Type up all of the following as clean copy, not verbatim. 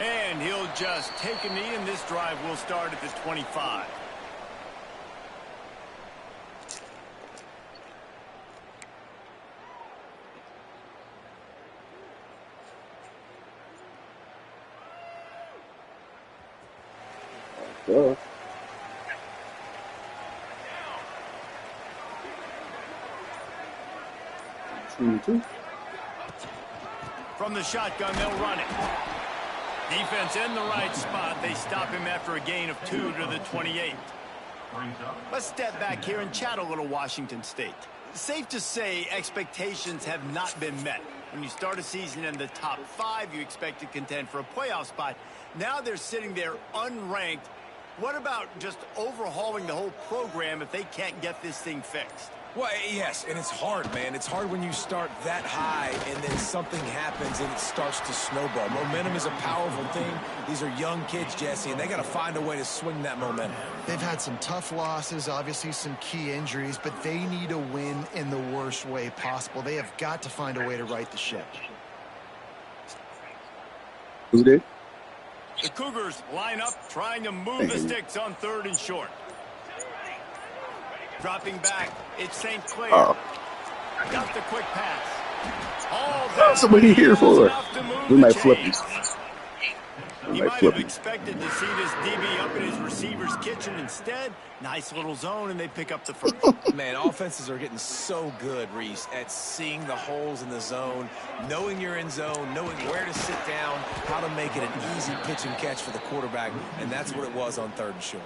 And he'll just take a knee, and this drive will start at the 25. Duh. From the shotgun, they'll run it. Defense in the right spot. They stop him after a gain of 2 to the 28. Let's step back here and chat a little Washington State. Safe to say expectations have not been met. When you start a season in the top 5, you expect to contend for a playoff spot. Now they're sitting there unranked. What about just overhauling the whole program if they can't get this thing fixed? Well, yes, and it's hard, man. It's hard when you start that high and then something happens and it starts to snowball. Momentum is a powerful thing. These are young kids, Jesse, and they got to find a way to swing that momentum. They've had some tough losses, obviously some key injuries, but they need a win in the worst way possible. They have got to find a way to right the ship. Who did? The Cougars line up, trying to move the sticks on 3rd and short. Dropping back, it's St. Clair. Got the quick pass. All that somebody here for it. We might flip him. He might have expected to see this DB up in his receiver's kitchen. Instead, nice little zone, and they pick up the first. Man, offenses are getting so good, Reese, at seeing the holes in the zone, knowing you're in zone, knowing where to sit down, how to make it an easy pitch and catch for the quarterback, and that's what it was on 3rd and short.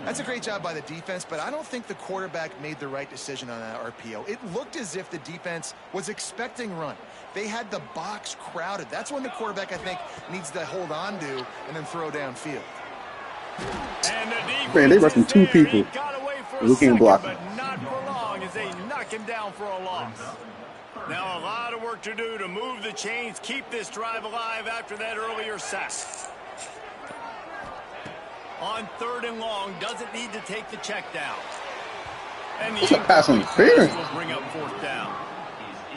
That's a great job by the defense, but I don't think the quarterback made the right decision on that RPO. It looked as if the defense was expecting run. They had the box crowded. That's when the quarterback, I think, needs to hold on to and then throw downfield. Man, they rushing 2 people. We can't block him. But not for long as they knock him down for a loss. Now a lot of work to do to move the chains, keep this drive alive after that earlier sack. On 3rd and long, doesn't need to take the check down. And the pass interference will bring up 4th down.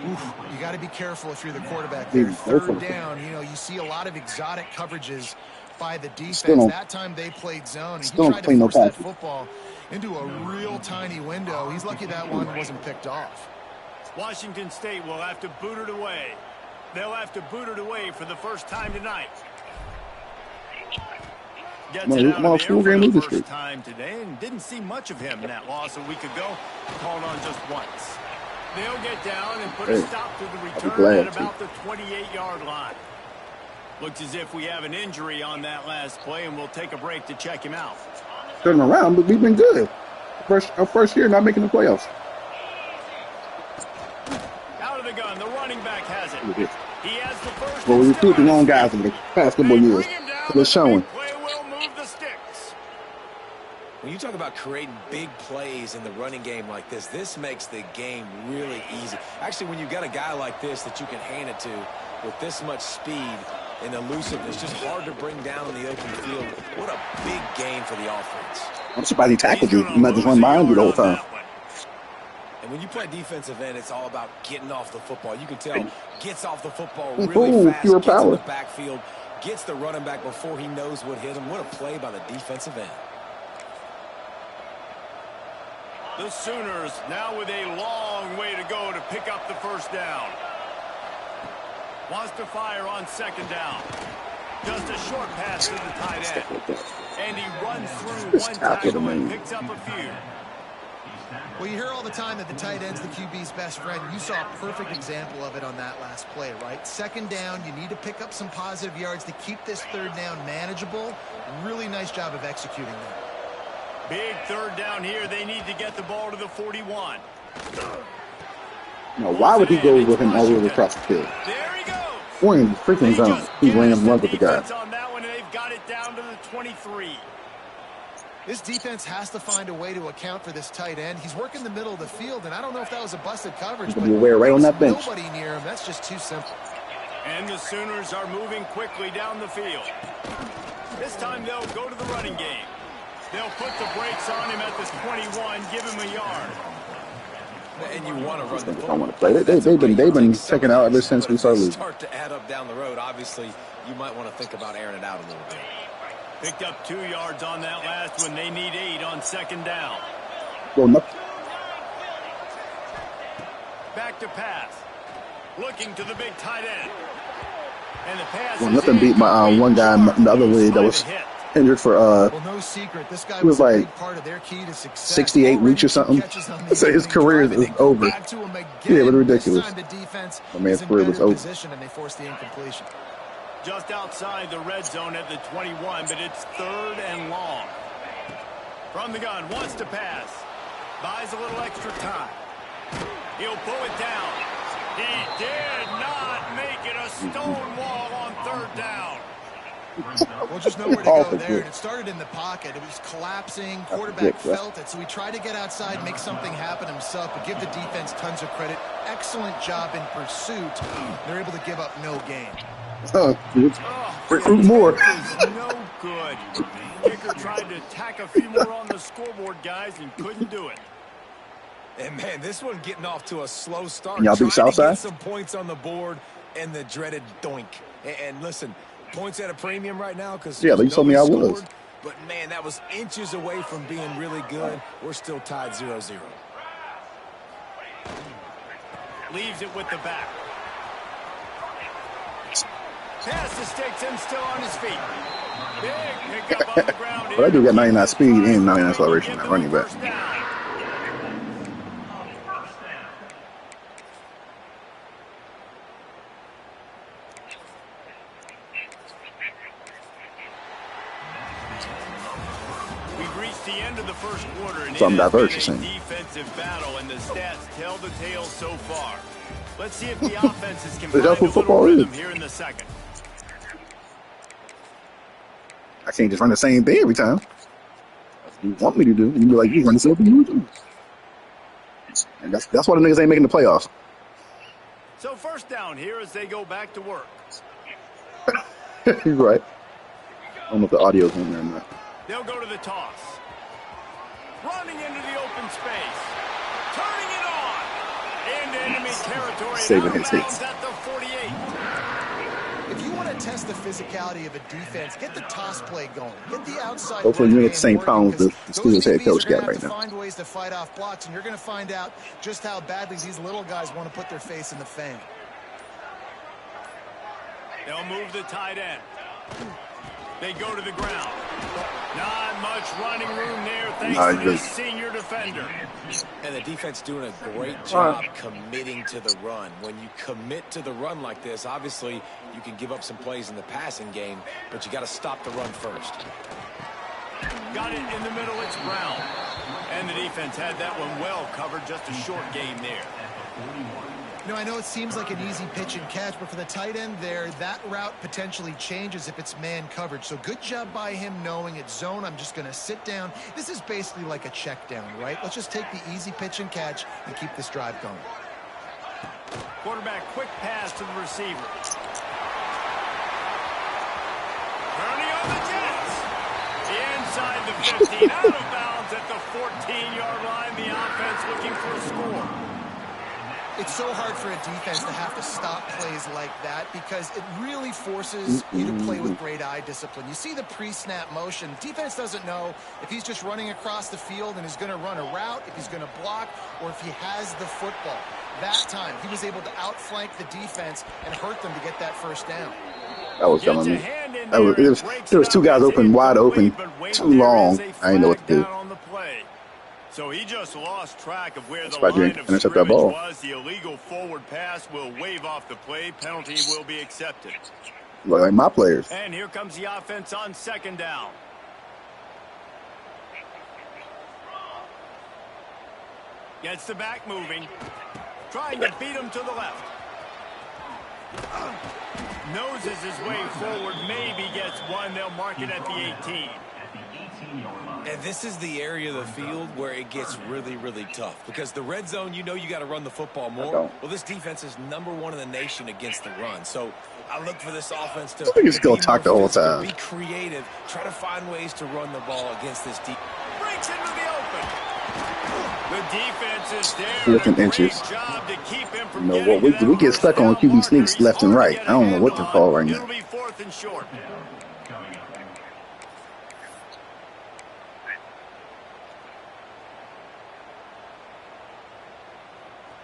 Oof, you got to be careful if you're the quarterback there. 3rd down, you know, you see a lot of exotic coverages by the defense. That time they played zone, and he tried to force that football into a real tiny window. He's lucky that one wasn't picked off. Washington State will have to boot it away. They'll have to boot it away for the first time tonight. Gets it out of the air for the first time today, and didn't see much of him in that loss a week ago. Called on just once. They'll get down and put a stop to the return at about the 28-yard line. Looks as if we have an injury on that last play, and we'll take a break to check him out. Turning around, but we've been good. Our first year not making the playoffs. Out of the gun, the running back has it. He has the first. Well, we recruit the wrong guys in the past couple of years. So they're showing. Play will move the sticks. When you talk about creating big plays in the running game like this, this makes the game really easy. Actually, when you've got a guy like this that you can hand it to with this much speed and elusiveness, just hard to bring down in the open field. What a big gain for the offense. I'm surprised he tackled you. He might just run behind you the whole time. And when you play defensive end, it's all about getting off the football. You can tell, gets off the football really fast, gets in the backfield, gets the running back before he knows what hit him. What a play by the defensive end. The Sooners now with a long way to go to pick up the first down. Wants to fire on 2nd down. Just a short pass to the tight end. And he runs through one tackle and picks up a few. Well, you hear all the time that the tight end's the QB's best friend. You saw a perfect example of it on that last play, right? 2nd down, you need to pick up some positive yards to keep this 3rd down manageable. Really nice job of executing that. Big 3rd down here. They need to get the ball to the 41. No, why would he go with him all the way across the field? There he goes. Or in the freaking zone. He ran him run with the guy. On that one, and they've got it down to the 23. This defense has to find a way to account for this tight end. He's working the middle of the field, and I don't know if that was a busted coverage, but aware right on that bench. Nobody near him. That's just too simple. And the Sooners are moving quickly down the field. This time they'll go to the running game. They'll put the brakes on him at the 21, give him a yard. And you want to run the I want to play. They've been checking out ever since we started. Start to add up down the road. Obviously, you might want to think about airing it out a little bit. Picked up 2 yards on that last one. They need 8 on second down. Well, no. Back to pass. Looking to the big tight end. And the pass nothing beat my one guy in the other league that was injured for well, no secret. This guy was like part of their key to success. 68 weeks or something. So his career is over. Yeah, it was ridiculous. My man's career was over. And they forced the incompletion. Just outside the red zone at the 21, but it's 3rd and long. From the gun, wants to pass. Buys a little extra time. He'll pull it down. He did not make it a stone wall on 3rd down. Well, just nowhere to go there. And it started in the pocket. It was collapsing. Quarterback felt it, so he tried to get outside, make something happen himself, but give the defense tons of credit. Excellent job in pursuit. They're able to give up no gain. Recruit more. No good. Kicker tried to tack a few more on the scoreboard, guys, and couldn't do it. And, man, this one getting off to a slow start. Y'all think Southside? Get some points on the board and the dreaded doink. And listen, points at a premium right now because you told me I was. But, man, that was inches away from being really good. We're still tied 0-0. Leaves it with the back. Pass to Sticks still on his feet. Big pickup on the ground. But I do got 99 speed and 99 acceleration at running back. We've reached the end of the first quarter, and Something diverse, it's been a defensive battle, and the stats tell the tale so far. Let's see if the offenses can find a little rhythm here in the second. I can't just run the same thing every time. That's what you want me to do. You be like, you run the same thing you do. And that's why the niggas ain't making the playoffs. So 1st down here as they go back to work. You're right. I don't know if the audio's in there or not. They'll go to the toss. Running into the open space. Turning it on. Into enemy territory. Saving his hits. At the 48. If you want to test the physicality of a defense, get the toss play going. Get the outside. Hopefully you get the same problems the Steelers head coach got right now. Find ways to fight off blocks, and you're going to find out just how badly these little guys want to put their face in the fan. They'll move the tight end. They go to the ground. Not much running room there thanks to the senior defender. And the defense doing a great job committing to the run. When you commit to the run like this, obviously you can give up some plays in the passing game, but you got to stop the run first. Got it in the middle, it's Brown. And the defense had that one well covered, just a short game there. You know, I know it seems like an easy pitch and catch, but for the tight end there, that route potentially changes if it's man coverage. So good job by him knowing it's zone. I'm just going to sit down. This is basically like a check down, right? Let's just take the easy pitch and catch and keep this drive going. Quarterback, quick pass to the receiver. Turning on the Jets. Inside the 15, out of bounds at the 14-yard line. The offense looking for a score. It's so hard for a defense to have to stop plays like that because it really forces you to play with great eye discipline. You see the pre-snap motion. Defense doesn't know if he's just running across the field and is going to run a route, if he's going to block, or if he has the football. That time, he was able to outflank the defense and hurt them to get that 1st down. That was telling me. There was 2 guys open, wide open, too long. I didn't know what to do. So he just lost track of where the line of scrimmage was. The illegal forward pass will wave off the play. Penalty will be accepted. Look like my players. And here comes the offense on 2nd down. Gets the back moving. Trying to beat him to the left. Noses his way forward. Maybe gets one. They'll mark it at the 18. And this is the area of the field where it gets really, really tough. Because the red zone, you know you got to run the football more. Well, this defense is #1 in the nation against the run. So I look for this offense to just go talk the whole time. Be creative. Try to find ways to run the ball against this defense. Breaks into the open. The defense is there. Flipping inches. Job to keep him from You know what? We get stuck on QB sneaks left and right. I don't know what to call right now. It'll be 4th and short.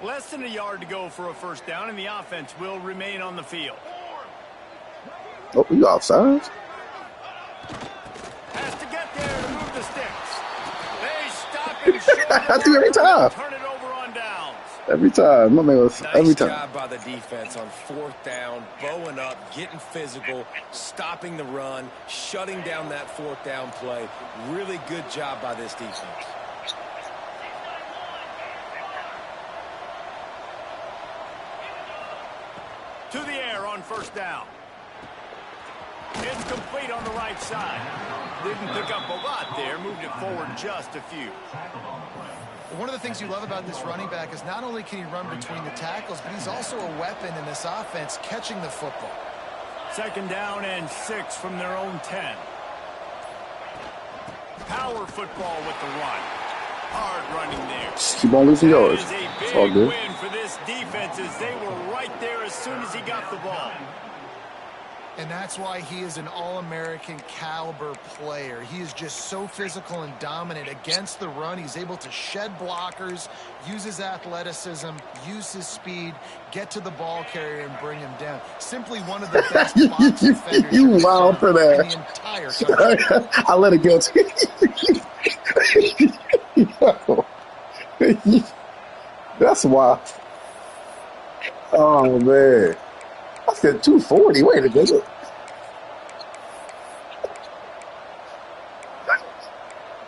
Less than a yard to go for a first down, and the offense will remain on the field. Oh, you offsides? Has to get there to move the sticks. They stop him short. I do every time. Turn it over on downs. Every time. My man was every time. Nice job by the defense on 4th down, bowing up, getting physical, stopping the run, shutting down that 4th down play. Really good job by this defense. To the air on first down. It's complete on the right side. Didn't pick up a lot there. Moved it forward just a few. One of the things you love about this running back is not only can he run between the tackles, but he's also a weapon in this offense catching the football. 2nd down and 6 from their own 10. Power football with the run. Hard running there. Keep on losing yards. It's all good. Win for this defense as they were right there as soon as he got the ball. And that's why he is an all-American caliber player. He is just so physical and dominant against the run. He's able to shed blockers, use his athleticism, use his speed, get to the ball carrier and bring him down. Simply one of the best box defenders you wild for that. in the entire country. I let it go. That's why. Oh man, I said 240. Wait a minute.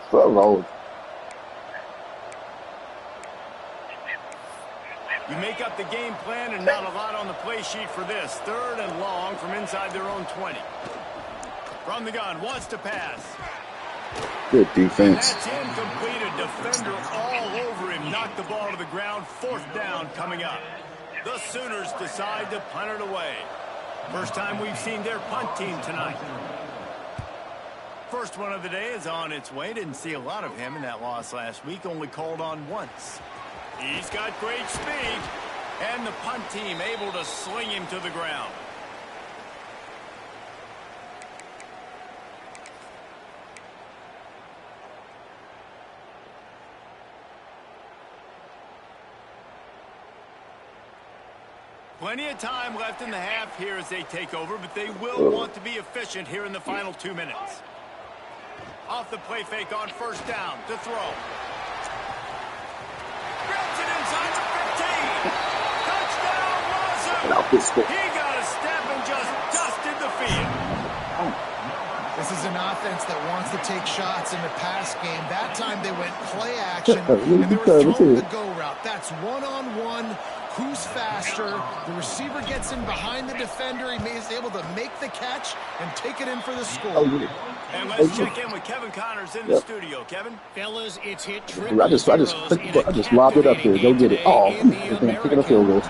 What's wrong? You make up the game plan and not a lot on the play sheet for this. 3rd and long from inside their own 20. From the gun, wants to pass. Good defense. That's incomplete. A defender all over him. Knocked the ball to the ground. 4th down coming up. The Sooners decide to punt it away. First time we've seen their punt team tonight. First one of the day is on its way. Didn't see a lot of him in that loss last week. Only called on once. He's got great speed. And the punt team able to sling him to the ground. Plenty of time left in the half here as they take over, but they will want to be efficient here in the final 2 minutes. Off the play fake on first down to throw. Grabs it inside the 15. Touchdown, Wazoo. He got a step and just dusted the field. This is an offense that wants to take shots in the pass game. That time they went play action, and they were throwing the go route. That's one-on-one. Who's faster? The receiver gets in behind the defender. He is able to make the catch and take it in for the score. And let's check in with Kevin Connors in the studio. Kevin? Fellas, it's hit I just lobbed it up there. Go get it. Oh, picking a field goal.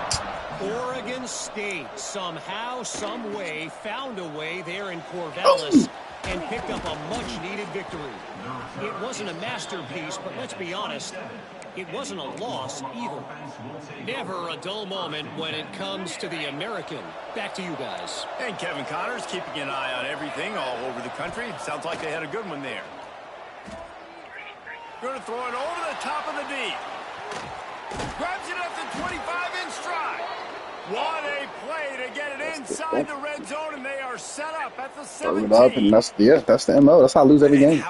Oregon State somehow, some way, found a way there in Corvallis and picked up a much-needed victory. It wasn't a masterpiece, but let's be honest, it wasn't a loss either. Never a dull moment when it comes to the American. Back to you guys. And Kevin Connors keeping an eye on everything all over the country. Sounds like they had a good one there. Going to throw it over the top of the D. Grabs it at the 25 in stride. What a play to get it inside the red zone, and they are set up at the 17. Up, and that's the MO. That's how I lose every game.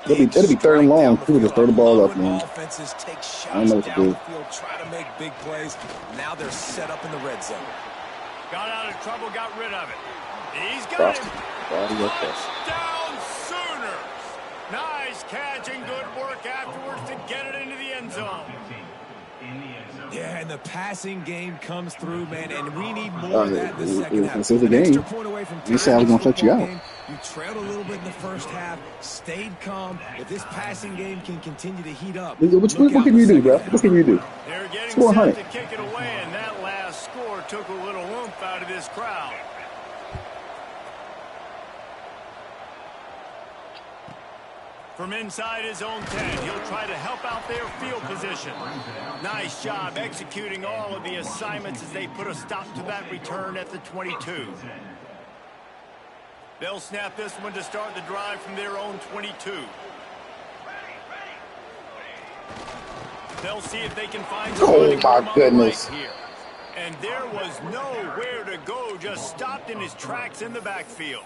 It'll be 3rd and long. People just throw the ball up, man. Offenses take shots I don't know what to do. down the field, try to make big plays. Now they're set up in the red zone. Got out of trouble, got rid of it. He's got him. Touchdown Sooners. Nice catch and good work afterwards to get it into the end zone. Yeah, and the passing game comes through, man, and we need more of that in the second half. This is the game. You said I was going to shut you out. You trailed a little bit in the first half, stayed calm. If this passing game can continue to heat up. What can you do, bro? What can you do? They're getting set to kick it away, and that last score took a little oomph out of this crowd. From inside his own 10, he'll try to help out their field position. Nice job executing all of the assignments as they put a stop to that return at the 22. They'll snap this one to start the drive from their own 22. They'll see if they can find some Oh my goodness. right here. And there was nowhere to go, just stopped in his tracks in the backfield.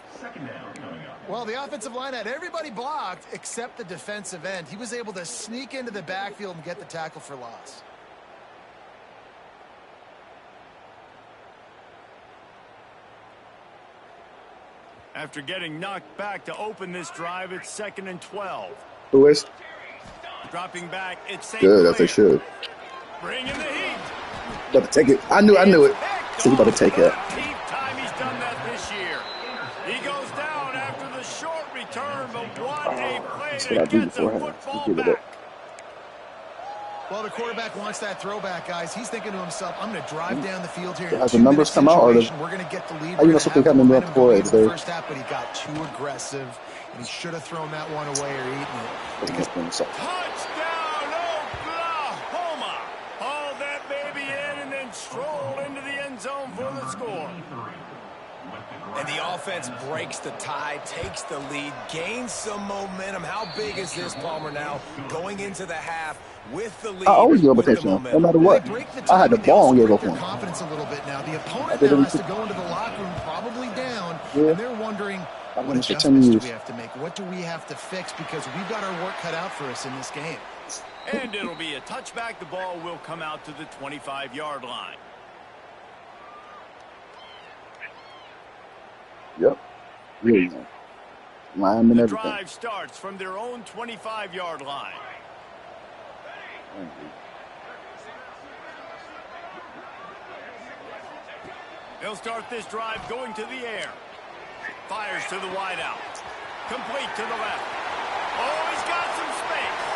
Well, the offensive line had everybody blocked except the defensive end. He was able to sneak into the backfield and get the tackle for loss. After getting knocked back to open this drive, it's 2nd and 12. Who is? Dropping back, it's St. Good, as they should. Bring in the heat. About to take it. I knew it. So he about to take it. 15th time he's done that this year. He goes down after the short return, but what a play to get the football back. Well, the quarterback wants that throwback, guys. He's thinking to himself, I'm going to drive down the field here. As the numbers come out, or we're going to get the lead. How you know something coming up for it? The first half, but he got too aggressive, and he should have thrown that one away or eaten it. Touchdown, Oklahoma! Haul that baby in and then stroll into the end zone for the score. And the offense breaks the tie, takes the lead, gains some momentum. How big is this, Palmer, now going into the half with the lead? I always give up attention, no matter what. I had the ball and gave up on him. Confidence a little bit now. The opponent now has to go into the locker room, probably down, and they're wondering, what adjustments do we have to make? What do we have to fix? Because we've got our work cut out for us in this game. And it'll be a touchback. The ball will come out to the 25-yard line. Yep. Really nice. Lineman, the everything. Drive starts from their own 25-yard line. They'll start this drive going to the air. Fires to the wideout. Complete to the left. Oh, he's got some space.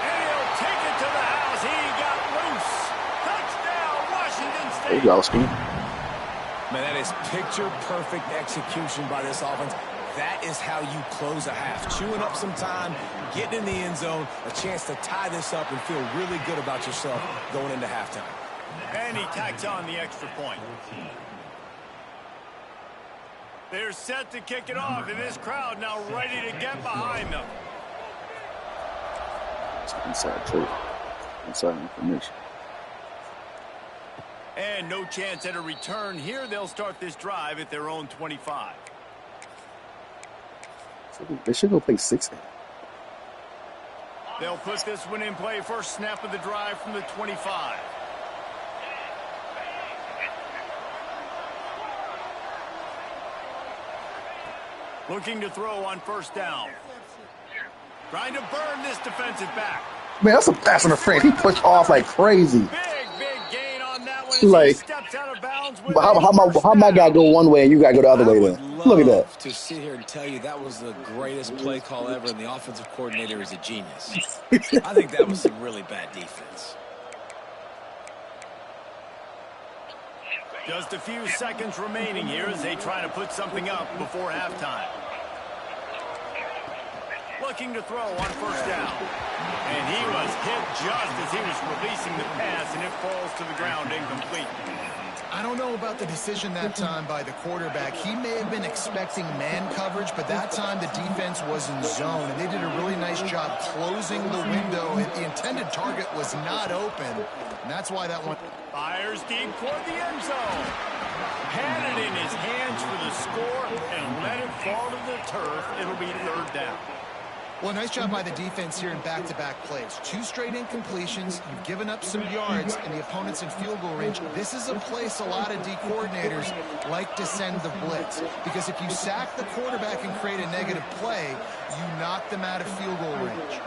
And he'll take it to the house. He got loose. Touchdown, Washington State. There you go, Austin. Man, that is picture-perfect execution by this offense. That is how you close a half. Chewing up some time, getting in the end zone, a chance to tie this up and feel really good about yourself going into halftime. And he tacks on the extra point. They're set to kick it off, and this crowd now ready to get behind them. It's inside too. Inside information. And no chance at a return here. They'll start this drive at their own 25. So they should go play 6. They'll put this one in play. First snap of the drive from the 25. Looking to throw on first down. Trying to burn this defensive back. Man, that's a pass interference. He pushed off like crazy. Big gain on that one as like, he steps out of bounds with how my guy go one way and you got to go the other way then? Look at that. To sit here and tell you that was the greatest play call ever, and the offensive coordinator is a genius. I think that was some really bad defense. Just a few seconds remaining here as they try to put something up before halftime. Looking to throw on first down. And he was hit just as he was releasing the pass, and it falls to the ground incomplete. I don't know about the decision that time by the quarterback. He may have been expecting man coverage, but that time the defense was in zone, and they did a really nice job closing the window. The intended target was not open, and that's why that one... Fires deep toward the end zone. Had it in his hands for the score and let it fall to the turf. It'll be third down. Well, nice job by the defense here in back-to-back plays. 2 straight incompletions. You've given up some yards, and the opponent's in field goal range. This is a place a lot of D coordinators like to send the blitz, because if you sack the quarterback and create a negative play, you knock them out of field goal range.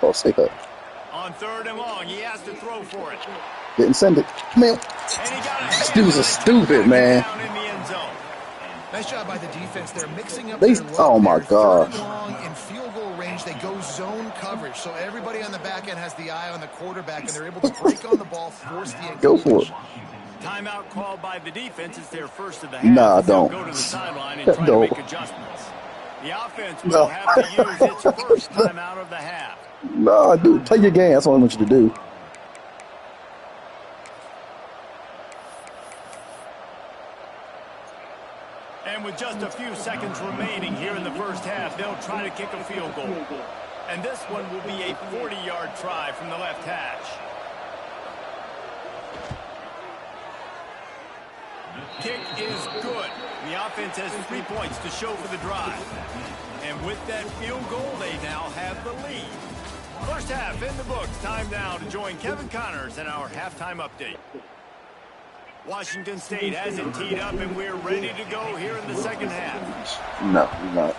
Call safe up. On third and long, he has to throw for it. Didn't send it. Man, these dudes are stupid, man. Nice job by the defense. They're mixing up They, their look. oh my Third and gosh. long in field goal range. They go zone coverage. So everybody on the back end has the eye on the quarterback, and they're able to break on the ball, force the Go for it. Timeout called by the defense. It's their first of the half. Nah, They'll don't. go to the sideline and try to make adjustments. The offense will No. have to use its first timeout of the half. Nah, dude, play your game. That's what I want you to do. And with just a few seconds remaining here in the first half, they'll try to kick a field goal. And this one will be a 40-yard try from the left hash. Kick is good. The offense has 3 points to show for the drive. And with that field goal, they now have the lead. First half in the books. Time now to join Kevin Connors in our halftime update. Washington State has it teed up, and we're ready to go here in the second half. No, you're not.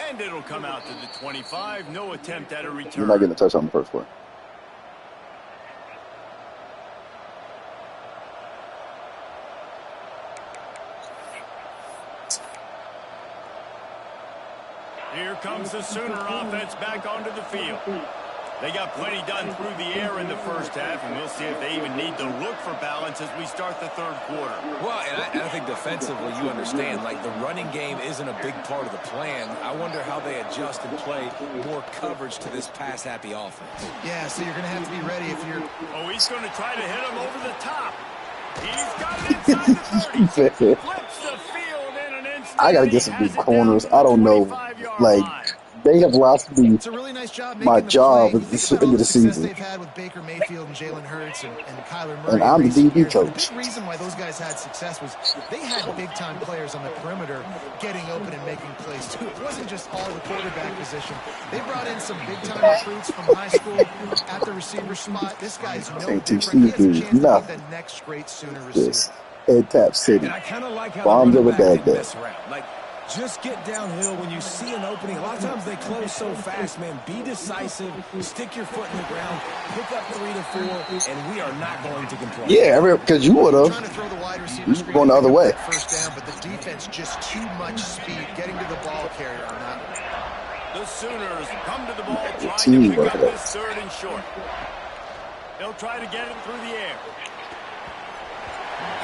And it'll come out to the 25. No attempt at a return. You're not getting a touchdown on the first play. Here comes the Sooner offense back onto the field. They got plenty done through the air in the first half, and we'll see if they even need to look for balance as we start the third quarter. Well, and I think defensively, you understand, like the running game isn't a big part of the plan. I wonder how they adjust and play more coverage to this pass-happy offense. Yeah, so you're going to have to be ready if you're... Oh, he's going to try to hit him over the top. He's got it inside the 30. Flips the field in an instant. I got to get some big corners. I don't know. Like, they have lost me. It's a really nice job My job at is the end of the season. They've had with Baker Mayfield and Jalen Hurts and Kyler Murray. And I'm the DB coach. The big reason why those guys had success was they had big-time players on the perimeter getting open and making plays, too. It wasn't just all the quarterback position. They brought in some big-time recruits from high school at the receiver spot. This guy's no Can't teach different. He these has a chance to be nothing. the next great Sooner receiver. This Ed Tap City. And I kind of like how Bombs the over running back Baghdad. didn't mess around. Like, just get downhill when you see an opening. A lot of times they close so fast, man. Be decisive, stick your foot in the ground, pick up 3 to 4, and we are not going to complain. Yeah, because you would Trying have. to throw the wide receiver He's screen going the other to way. get that first down, but the defense just too much speed getting to the ball carrier on that one. The Sooners come to the ball trying team to pick up right there. this third and short. They'll try to get it through the air.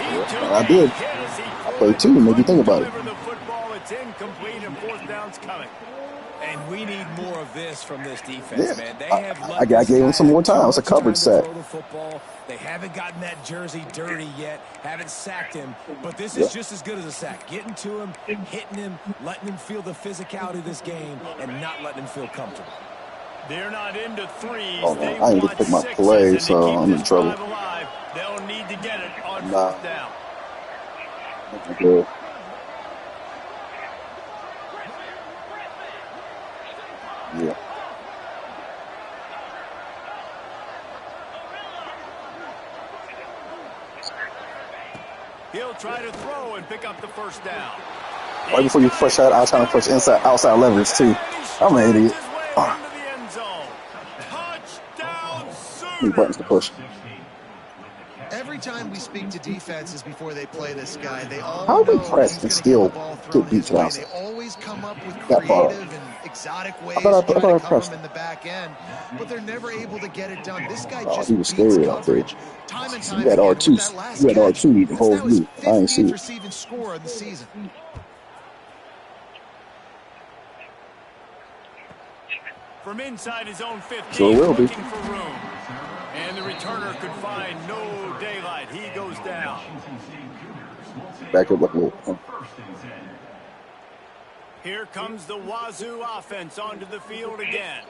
I did. I played two, made you think about it. The football, it's incomplete, and fourth down's coming. And we need more of this from this defense, Yeah. man. They have I gave him some more time. It's a coverage set. The football. They haven't gotten that jersey dirty yet, haven't sacked him, but this is just as good as a sack. Getting to him, hitting him, letting him feel the physicality of this game, and not letting him feel comfortable. They're not into threes. Oh, They man, I need to want pick my sixes, play, and to so keep I'm in this trouble. drive alive, they'll need to get it on Nah. fourth down. Good. Yeah. He'll try to throw and pick up the first down. Right before you push out, I was trying to push outside leverage too. I'm an idiot. Need buttons to push. Every time we speak to defenses before they play this guy, they all How they know press he's and gonna still get the ball thrown get beat his to way. outside? They always come up with That far. creative and exotic ways I thought to I try to cover pressed. him in the back end, but they're never able to get it done. This guy Oh, just he was beats scary out there. coverage time and time You had again. R2. With that last You had catch, R2 the it's whole now his week. I ain't see 15th it. receiving score of the season. From inside his own 15, Sure will be. looking for room. And the returner could find no daylight. He goes down. Back up like a little. Here comes the Wazoo offense onto the field again.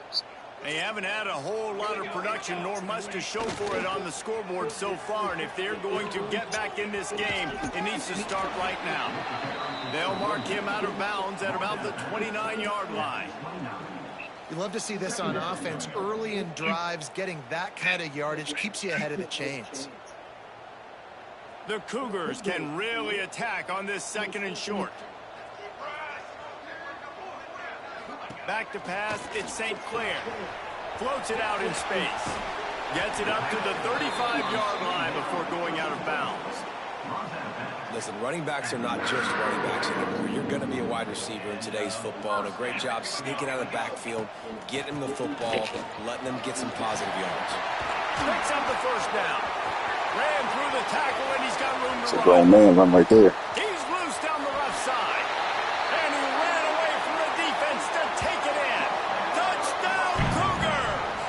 They haven't had a whole lot of production nor much to show for it on the scoreboard so far, and if they're going to get back in this game, it needs to start right now. They'll mark him out of bounds at about the 29-yard line. You love to see this on offense. Early in drives, getting that kind of yardage keeps you ahead of the chains. The Cougars can really attack on this second and short. Back to pass, it's St. Clair. Floats it out in space. Gets it up to the 35-yard line before going out of bounds. Listen, running backs are not just running backs anymore. You're going to be a wide receiver in today's football. And a great job sneaking out of the backfield, getting the football, letting them get some positive yards. Picks up the first down. Ran through the tackle, and he's got room to run. It's a grown man run right there. He's loose down the left side. And he ran away from the defense to take it in. Touchdown, Cougars!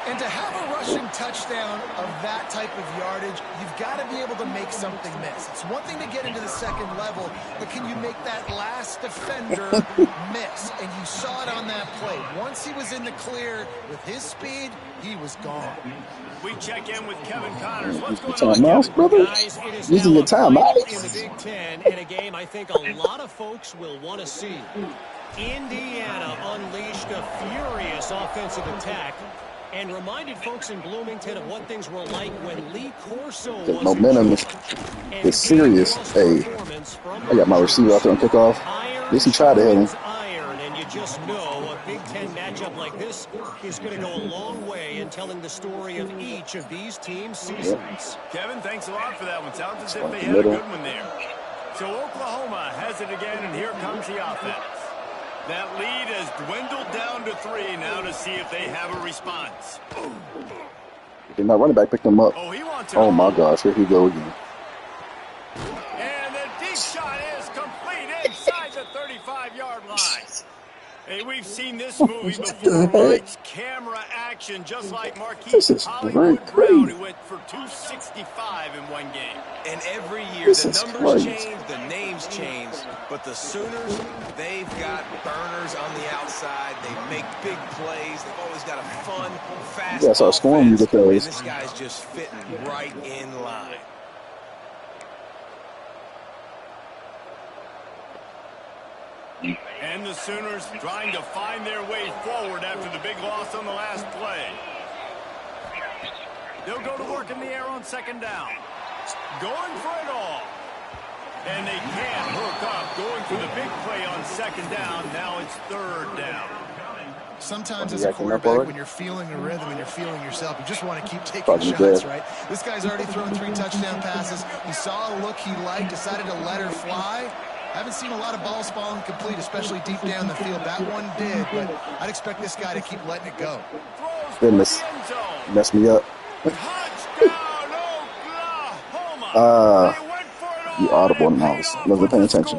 And to have a rushing touchdown of that type of yardage, you've got to be able to make something miss. It's one thing to get into the second level, but can you make that last defender miss? And you saw it on that play. Once he was in the clear with his speed, he was gone. We check in with Kevin Connors. What's going on, Timeouts, brother. Guys, it is Using now your timeouts. in the Big Ten, and a game I think a lot of folks will want to see. Indiana unleashed a furious offensive attack and reminded folks in Bloomington of what things were like when Lee Corso The was momentum is serious. Hey, I got my receiver out there on kickoff. At least he tried to hit him. Iron, and you just know a Big Ten matchup like this is going to go a long way in telling the story of each of these teams' seasons. Kevin, thanks a lot for that one. Sounds as if they had a good one there. So Oklahoma has it again, and here comes the offense. That lead has dwindled down to 3 now to see if they have a response. My running back picked him up. Oh, he wants it. Oh my gosh, here he go again. And the deep shot is complete inside the 35-yard line. Hey, we've seen this movie before. Lights, camera, action, just like Marquise Hollywood Brown, who went for 265 in one game. And every year, the numbers change, the names change, but the Sooners, they've got burners on the outside. They make big plays. They've always got a fun, fast Yeah, I saw a scoring offense. you And this guy's just fitting right in line. And the Sooners trying to find their way forward after the big loss on the last play. They'll go to work in the air on second down. Going for it all. And they can't hook up. Going for the big play on second down. Now it's third down. Sometimes as a quarterback, when you're feeling a rhythm and you're feeling yourself, you just want to keep taking shots, right? This guy's already thrown 3 touchdown passes. He saw a look he liked, decided to let her fly. Haven't seen a lot of balls falling complete, especially deep down the field. That one did, but I'd expect this guy to keep letting it go. Goodness. Messed me up. Touchdown, Oklahoma. You audible now. Wasn't paying attention.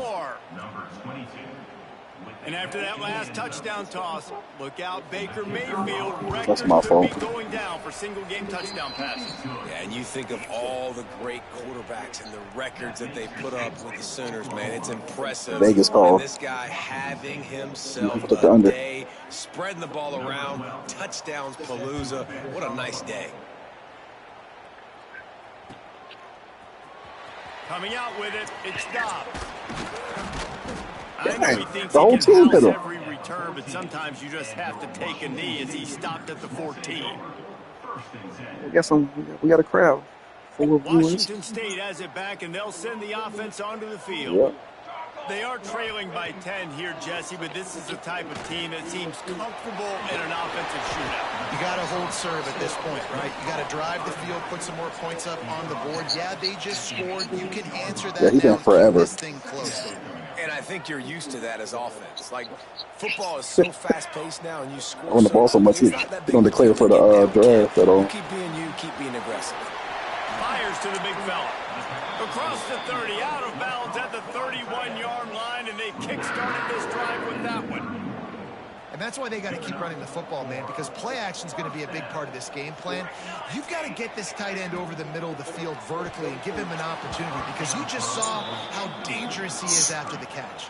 And after that last touchdown toss, look out, Baker Mayfield. That's my fault. Going down for single-game touchdown passes. Yeah, and you think of all the great quarterbacks and the records that they put up with the Sooners, man. It's impressive. Vegas call. And this guy having himself a day, spreading the ball around, touchdowns, Palooza. What a nice day. Coming out with it, it's Dobbs. I know he thinks the whole he team can hit house every return, but sometimes you just have to take a knee as he stopped at the 14. We got a crowd. Washington State has it back, and they'll send the offense onto the field. Yep. They are trailing by 10 here, Jesse, but this is the type of team that seems comfortable in an offensive shootout. You got to hold serve at this point, right? You got to drive the field, put some more points up on the board. Yeah, they just scored. You can answer that. Yeah, he's been forever. Keep this thing close. And I think you're used to that as offense. Like, football is so fast-paced now, and you score. I want the ball so much, you don't declare for the draft at all. You keep being you, keep being aggressive. Fires to the big fella. Across the 30, out of bounds at the 31-yard line, and they kick-started this drive with that one. And that's why they got to keep running the football, man, because play action is going to be a big part of this game plan. You've got to get this tight end over the middle of the field vertically and give him an opportunity, because you just saw how dangerous he is after the catch.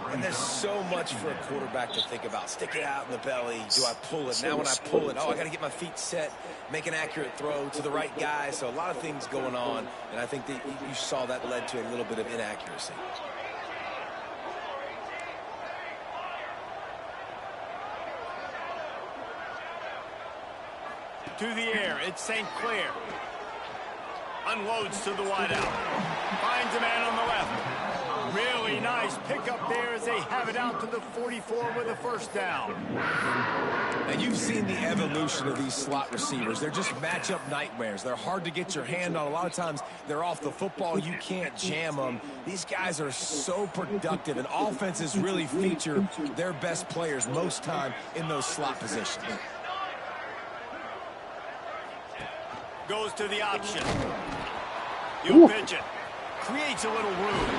And there's so much for a quarterback to think about. Stick it out in the belly. Do I pull it? Now when I pull it, I got to get my feet set, make an accurate throw to the right guy. So a lot of things going on, and I think that you saw that led to a little bit of inaccuracy. To the air, it's St. Clair. Unloads to the wideout. Finds a man on the left. Really nice pickup there as they have it out to the 44 with a first down. And you've seen the evolution of these slot receivers. They're just matchup nightmares. They're hard to get your hand on. A lot of times they're off the football. You can't jam them. These guys are so productive, and offenses really feature their best players most time in those slot positions. Goes to the option. He'll pitch it. Creates a little room.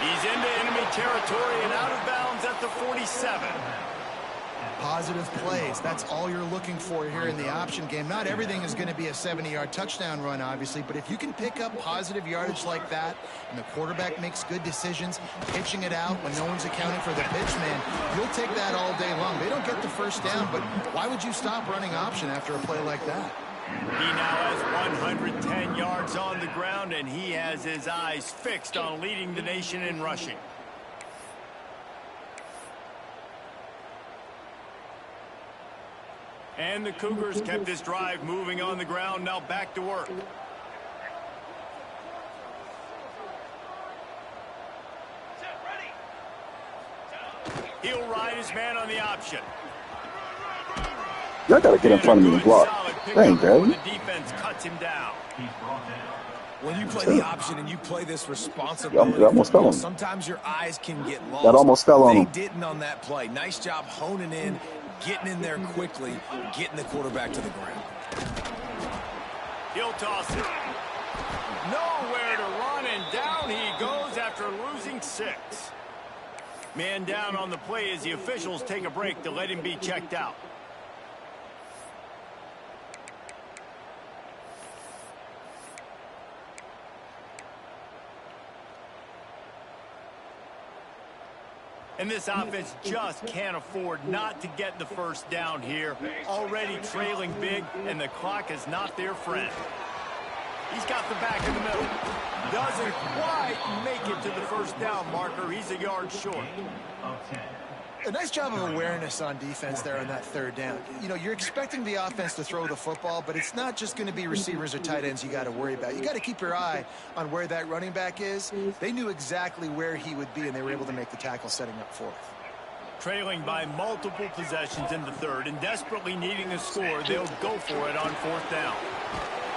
He's into enemy territory and out of bounds at the 47. Positive plays. That's all you're looking for here in the option game. Not everything is going to be a 70-yard touchdown run, obviously, but if you can pick up positive yardage like that and the quarterback makes good decisions, pitching it out when no one's accounting for the pitch, man, you'll take that all day long. They don't get the first down, but why would you stop running option after a play like that? He now has 110 yards on the ground, and he has his eyes fixed on leading the nation in rushing. And the Cougars kept this drive moving on the ground, now back to work. He'll ride his man on the option. Y'all gotta get in front of me and block. Dang, Gary. The defense cuts him down. When you play the option and you play this responsibly, sometimes your eyes can get lost. That almost fell on him. They didn't on that play. Nice job honing in, getting in there quickly, getting the quarterback to the ground. He'll toss it. Nowhere to run, and down he goes after losing 6. Man down on the play as the officials take a break to let him be checked out. And this offense just can't afford not to get the first down here. Already trailing big, and the clock is not their friend. He's got the back in the middle. Doesn't quite make it to the first down marker. He's a yard short. A nice job of awareness on defense there on that third down. You know, you're expecting the offense to throw the football, but it's not just going to be receivers or tight ends you got to worry about. You got to keep your eye on where that running back is. They knew exactly where he would be, and they were able to make the tackle setting up fourth. Trailing by multiple possessions in the third and desperately needing a score, they'll go for it on fourth down.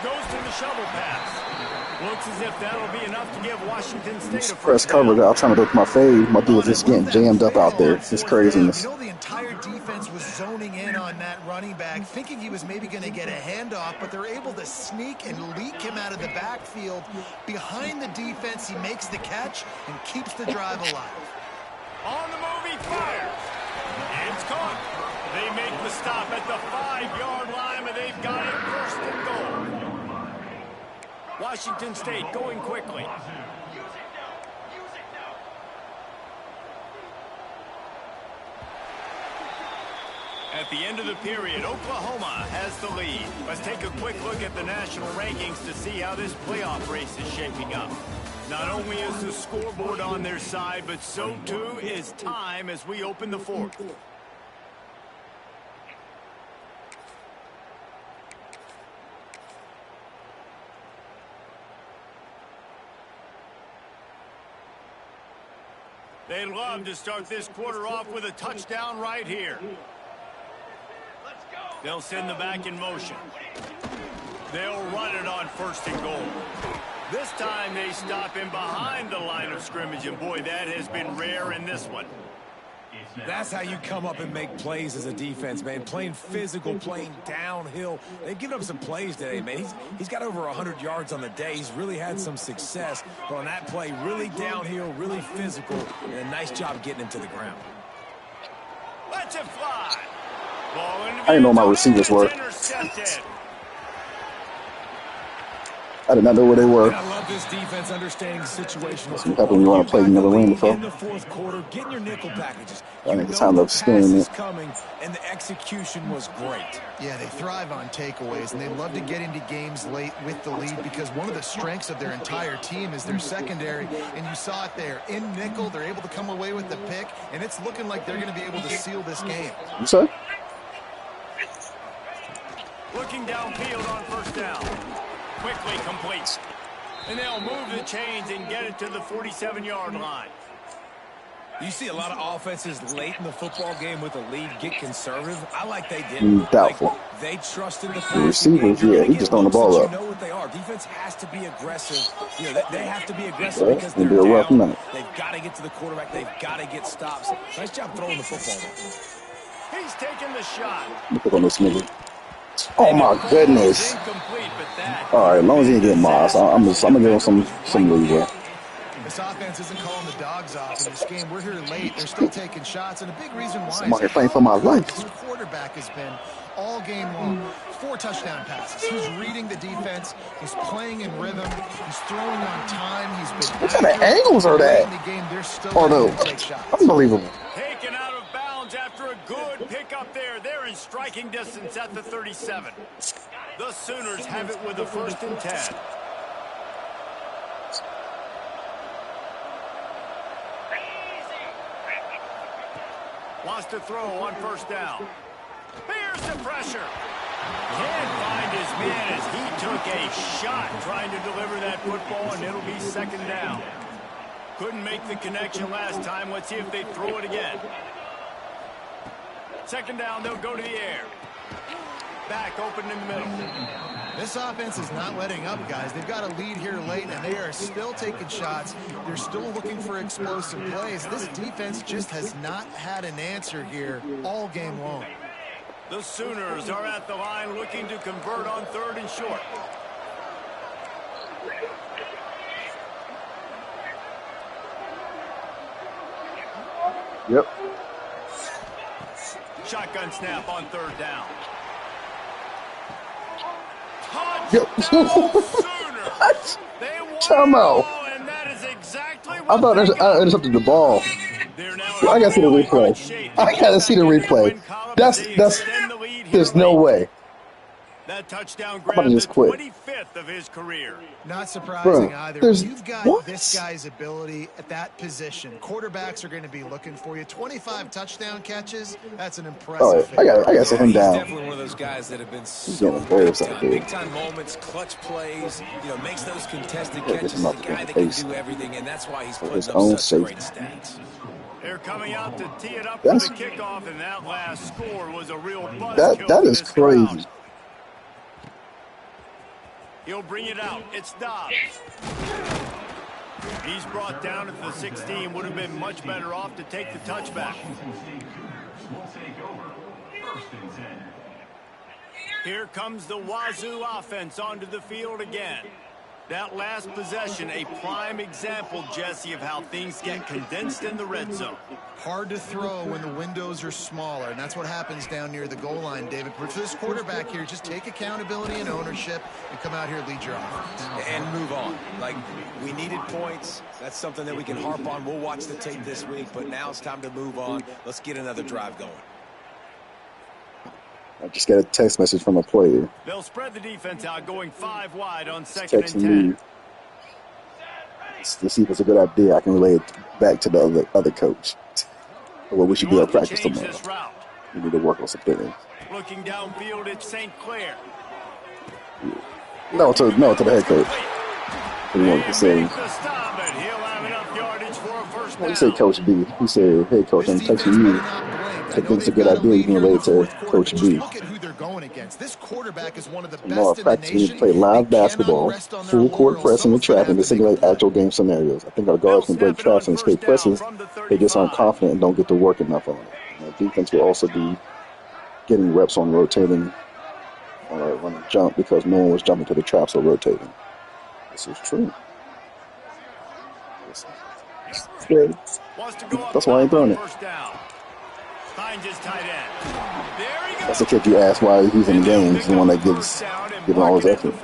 Goes to the shovel pass. Looks as if that'll be enough to give Washington State a press first coverage. down. I'm trying to look my fade. My dude was just getting jammed up out there. It's craziness. You know, the entire defense was zoning in on that running back, thinking he was maybe going to get a handoff, but they're able to sneak and leak him out of the backfield. Behind the defense, he makes the catch and keeps the drive alive. On the move, he fires. It's caught. They make the stop at the 5-yard line, and they've got it first and goal. Washington State going quickly. At the end of the period, Oklahoma has the lead. Let's take a quick look at the national rankings to see how this playoff race is shaping up. Not only is the scoreboard on their side, but so too is time as we open the fourth. They'd love to start this quarter off with a touchdown right here. They'll send the back in motion. They'll run it on first and goal. This time they stop him behind the line of scrimmage, and boy, that has been rare in this one. That's how you come up and make plays as a defense, man. Playing physical, playing downhill. They've given up some plays today, man. He's got over 100 yards on the day. He's really had some success. But on that play, really downhill, really physical, and a nice job getting him to the ground. Let's it fly. Ball into I didn't know my receivers were. intercepted. I did not know where they were. And I love this defense understanding situational That's what happens when you want to play another lane before. In the fourth quarter, getting your nickel packages. I think it's time to spin it. Coming, and the execution was great. Yeah, they thrive on takeaways, and they love to get into games late with the lead because one of the strengths of their entire team is their secondary, and you saw it there. In nickel, they're able to come away with the pick, and it's looking like they're going to be able to seal this game. You say? Looking downfield on first down. Quickly completes. And they'll move the chains and get it to the 47-yard line. You see a lot of offenses late in the football game with a lead get conservative. I like they did. Doubtful. Like they trusted the receivers, yeah, he just throwing the ball up. You know what they are. Defense has to be aggressive. You know, they have to be aggressive because they're down. They've got to get to the quarterback. They've got to get stops. Nice job throwing the football. He's taking the shot. Look on this nigga. Oh my goodness. All right, as long as he didn't get Moss, I'm gonna give him some leeway. This offense isn't calling the dogs off in this game. We're here late. They're still taking shots, and a big reason why I'm fighting for my life. This quarterback has been all game long. 4 touchdown passes. He's reading the defense. He's playing in rhythm. He's throwing on time. He's been. What kind of angles are that? Oh no, unbelievable. Taken out of bounds after a good pickup there. They're in striking distance at the 37. The Sooners have it with a 1st and 10. Wants to throw on 1st down. Here's the pressure. Can't find his man as he took a shot trying to deliver that football, and it'll be 2nd down. Couldn't make the connection last time. Let's see if they throw it again. 2nd down, they'll go to the air. Back open in the middle. This offense is not letting up, guys. They've got a lead here late, and they are still taking shots. They're still looking for explosive plays. This defense just has not had an answer here all game long. The Sooners are at the line looking to convert on 3rd and short. Yep. Shotgun snap on 3rd down. Yep. Time out. I thought I intercepted the ball. I gotta see the replay. I gotta see the replay. There's no way. That touchdown grab the 25th of his career. Not surprising either. When you've got this guy's ability at that position, quarterbacks are going to be looking for you. 25 touchdown catches, that's an impressive I gotta sit him down. He's definitely one of those guys that have been so big-time moments, clutch plays, you know, makes those contested catches. He's a guy that can do everything, and that's why he's putting up such great stats. They're coming out to tee it up for the kickoff, and that last score was a real buzzkill. That is crazy. He'll bring it out. It's Dobbs. He's brought down at the 16. Would have been much better off to take the touchback. Here comes the Wazoo offense onto the field again. That last possession, a prime example, Jesse, of how things get condensed in the red zone. Hard to throw when the windows are smaller, and that's what happens down near the goal line, David. But for this quarterback here, just take accountability and ownership and come out here and lead your offense. And move on. Like, we needed points. That's something that we can harp on. We'll watch the tape this week, but now it's time to move on. Let's get another drive going. I just got a text message from a player. They'll spread the defense out, going 5 wide on 2nd and 10. To see if it's a good idea, I can relay it back to the other coach. Well, we should be able to practice tomorrow. We need to work on some things. Looking downfield at St. Clair. No, to the head coach. He wanted to say. He said Coach B. He said, "Hey, Coach, I'm texting you. I think it's a good idea. You can relay it to Coach B." Look at who they're going against. This quarterback is one of the Tomorrow, best practice, in the we nation. play live basketball, full court pressing and trapping to simulate actual game scenarios. I think our guards can break traps and escape presses. They just aren't confident and don't get to work enough on it. And the defense will also be getting reps on rotating on a jump because no one was jumping to the traps or rotating. This is true. That's why I ain't throwing it. That's the kid you ask why he's in the game. He's the one that gives all his effort.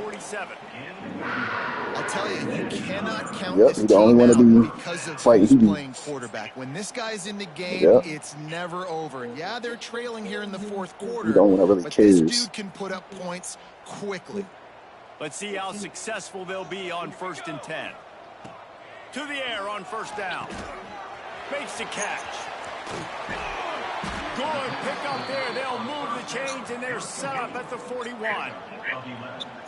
I'll tell you, you cannot count Yep, this he's the only one to be because of fighting. playing quarterback. When this guy's in the game, it's never over. And yeah, they're trailing here in the 4th quarter. He's the only one that really cares. This dude can put up points quickly. Let's see how successful they'll be on 1st and 10. To the air on 1st down. Makes the catch. Good pick up there. They'll move the chains, and they're set up at the 41.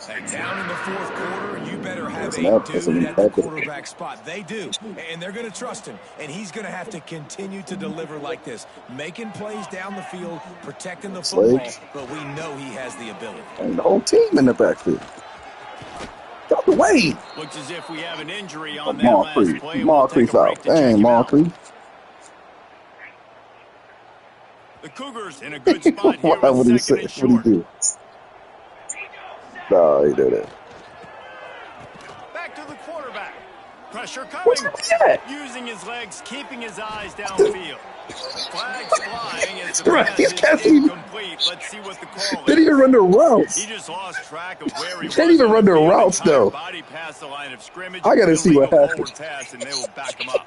Hey, down in the fourth quarter, you better have a dude at the quarterback spot. They do, and they're going to trust him. And he's going to have to continue to deliver like this, making plays down the field, protecting the football, but we know he has the ability. And the whole team in the backfield. Out the way. Looks as if we have an injury on that last play. Moncrief out. Dang, Moncrief. The Cougars in a good spot here with second and short. What did he do? No, he did it. Back to the quarterback. Pressure coming. Using his legs, keeping his eyes downfield. Flags flying as the pass is incomplete. Let's see what the call is. Didn't even run the routes. He just lost track of where he was. Can't even run the routes, though. Body past the line of scrimmage. I got to see what happened. Pass, and they will back him up.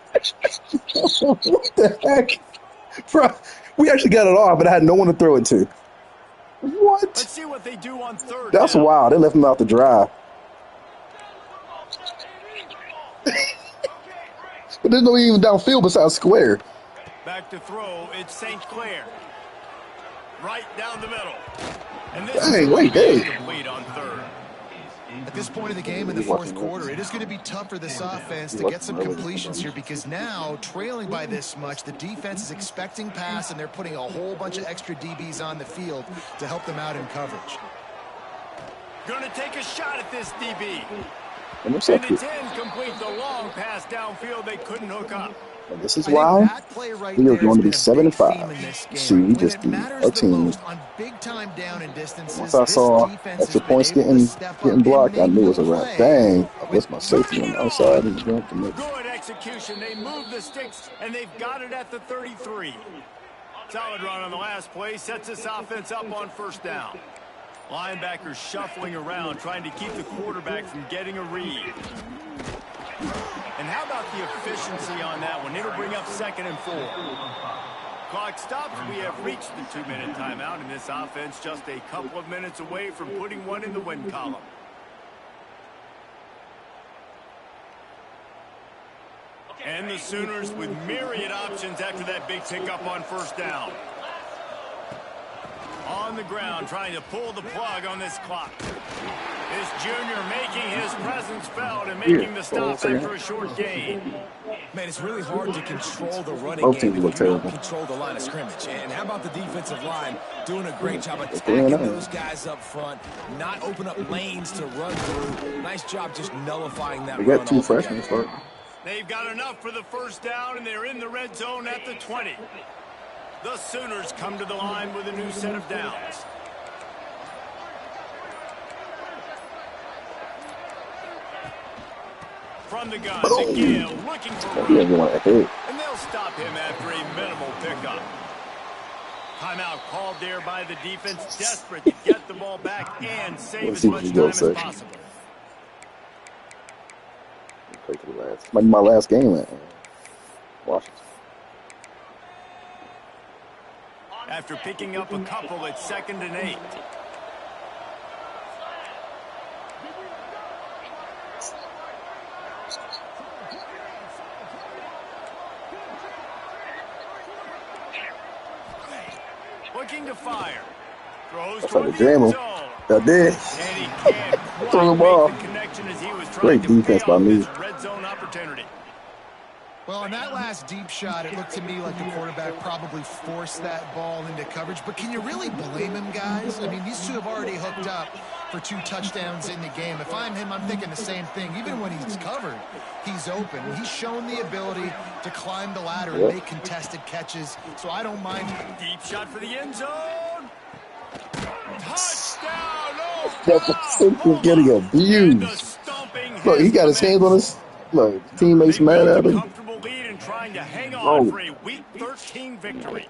What the heck? Bro, we actually got it off, but I had no one to throw it to. What? Let's see what they do on third. That's wild. They left him out to dry. But there's no even downfield besides square. Back to throw. It's St. Clair. Right down the middle. And this is complete on third. At this point of the game in the fourth quarter, it is going to be tough for this offense to get some completions here because now, trailing by this much, the defense is expecting pass, and they're putting a whole bunch of extra DBs on the field to help them out in coverage. Going to take a shot at this DB. And it's incomplete. The long pass downfield, they couldn't hook up. And this is why we are going to be 7-5. See, we just beat our team. Once I saw extra points getting blocked, I knew it was a wrap. Dang, I missed my safety on the outside. Good execution. They moved the sticks, and they've got it at the 33. Solid run on the last play. Sets this offense up on first down. Linebackers shuffling around, trying to keep the quarterback from getting a read. And how about the efficiency on that one? It'll bring up 2nd and 4. Clock stops. We have reached the 2-minute timeout, and this offense just a couple of minutes away from putting one in the win column. And the Sooners with myriad options after that big pickup on first down. On the ground, trying to pull the plug on this clock. This junior making his presence felt and making the stop after a short gain. Man, it's really hard to control the running game if you don't control the line of scrimmage. And how about the defensive line doing a great job attacking those guys up front, not open up lanes to run through. Nice job just nullifying that run. We got 2 freshmen starting. They've got enough for the first down, and they're in the red zone at the 20. The Sooners come to the line with a new set of downs. From the gun, McGill looking for room. And they'll stop him after a minimal pickup. Timeout called there by the defense, desperate to get the ball back and save as much time as possible. Might be my last game at Washington. After picking up a couple at 2nd and 8. Looking to fire. Throws toward the end zone. I did. And he can't throw the ball. Great defense by me. Red zone opportunity. Well, on that last deep shot, it looked to me like the quarterback probably forced that ball into coverage. But can you really blame him, guys? I mean, these two have already hooked up for 2 touchdowns in the game. If I'm him, I'm thinking the same thing. Even when he's covered, he's open. He's shown the ability to climb the ladder and make contested catches. So I don't mind. Deep shot for the end zone. Touchdown! That's getting abused. Look, he got his hands on his teammates mad at him. Trying to hang on for a Week 13 victory.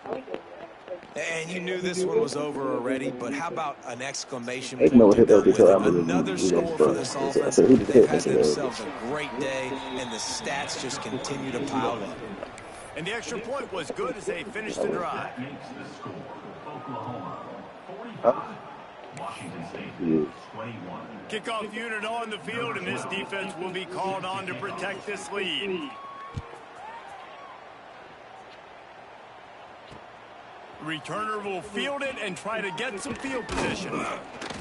And you knew this one was over already, but how about an exclamation point? Another score for this offense. They've had themselves a great day, and the stats just continue to pile up. And the extra point was good as they finished the drive. Kickoff unit on the field, and this defense will be called on to protect this lead. Returner will field it and try to get some field position.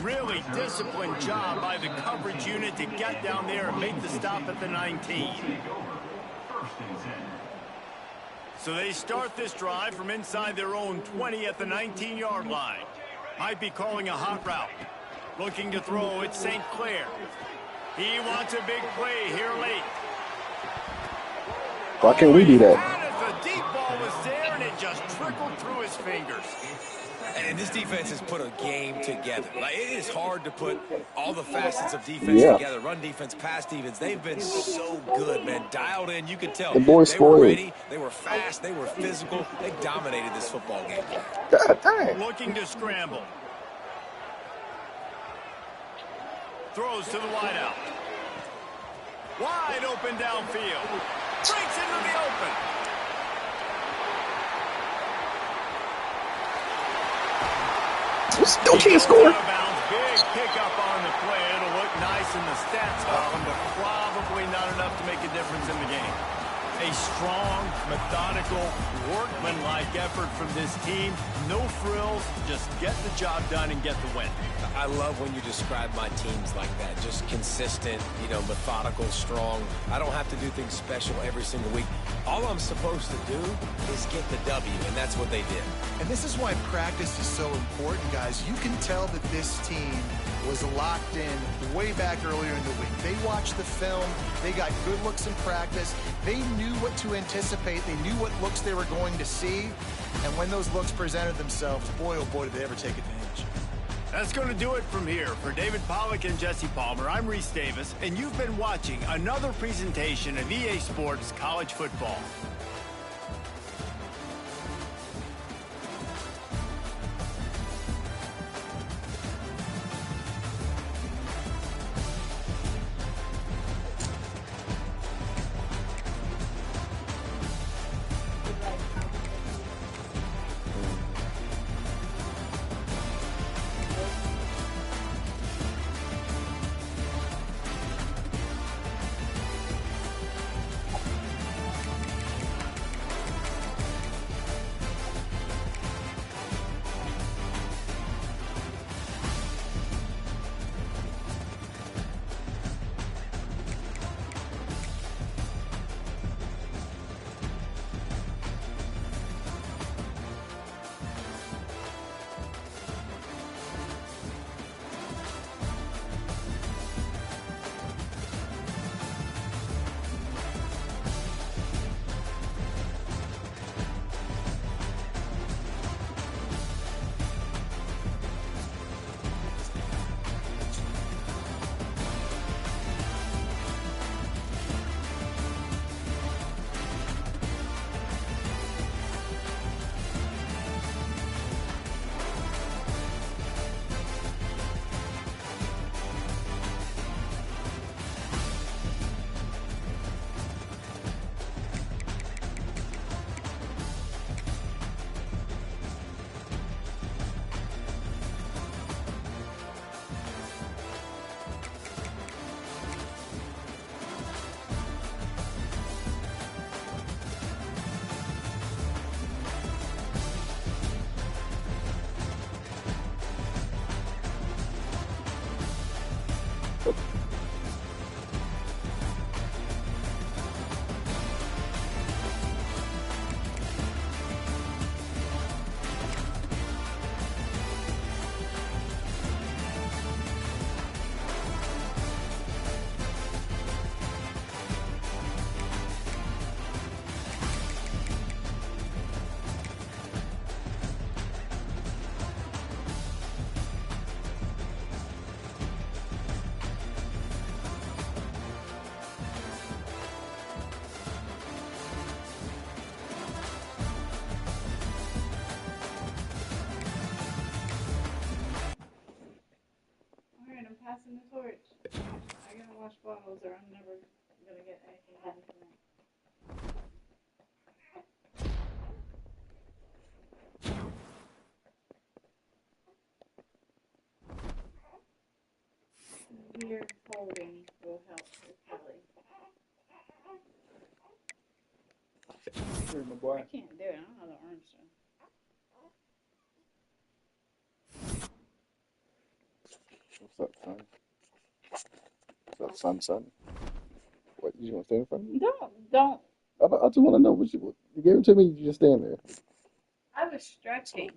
Really disciplined job by the coverage unit to get down there and make the stop at the 19. So they start this drive from inside their own 20 at the 19-yard line. Might be calling a hot route. Looking to throw, it's St. Clair. He wants a big play here late. Why can't we do that? The deep ball was there, and it just trickled through his fingers. And this defense has put a game together. Like, it is hard to put all the facets of defense together. Run defense, pass defense. They've been so good, man. Dialed in. You could tell. The boys they were spoiled. ready. They were fast. They were physical. They dominated this football game. God dang. Looking to scramble. Throws to the wideout. Wide open downfield. Breaks into the open. Still can't score. Big pickup on the play. It'll look nice in the stats column, but probably not enough to make a difference in the game. A strong, methodical, workmanlike effort from this team. No frills, just get the job done and get the win. I love when you describe my teams like that. Just consistent, methodical, strong. I don't have to do things special every single week. All I'm supposed to do is get the W, and that's what they did. And this is why practice is so important, guys. You can tell that this team was locked in way back earlier in the week. They watched the film. They got good looks in practice. They knew what to anticipate. They knew what looks they were going to see. And when those looks presented themselves, boy, oh boy, did they ever take advantage. That's going to do it from here. For David Pollack and Jesse Palmer, I'm Reese Davis, and you've been watching another presentation of EA Sports College Football. Passing the torch. I gotta wash bottles or I'm never gonna get anything done tonight. Weird folding will help with Kelly. Sure, my boy. I can't do it. I don't know the arms. What's up, son? What's up, son? What, you want to stand in front of me? Don't. I just want to know what you gave it to me. You just stand there. I was stretching.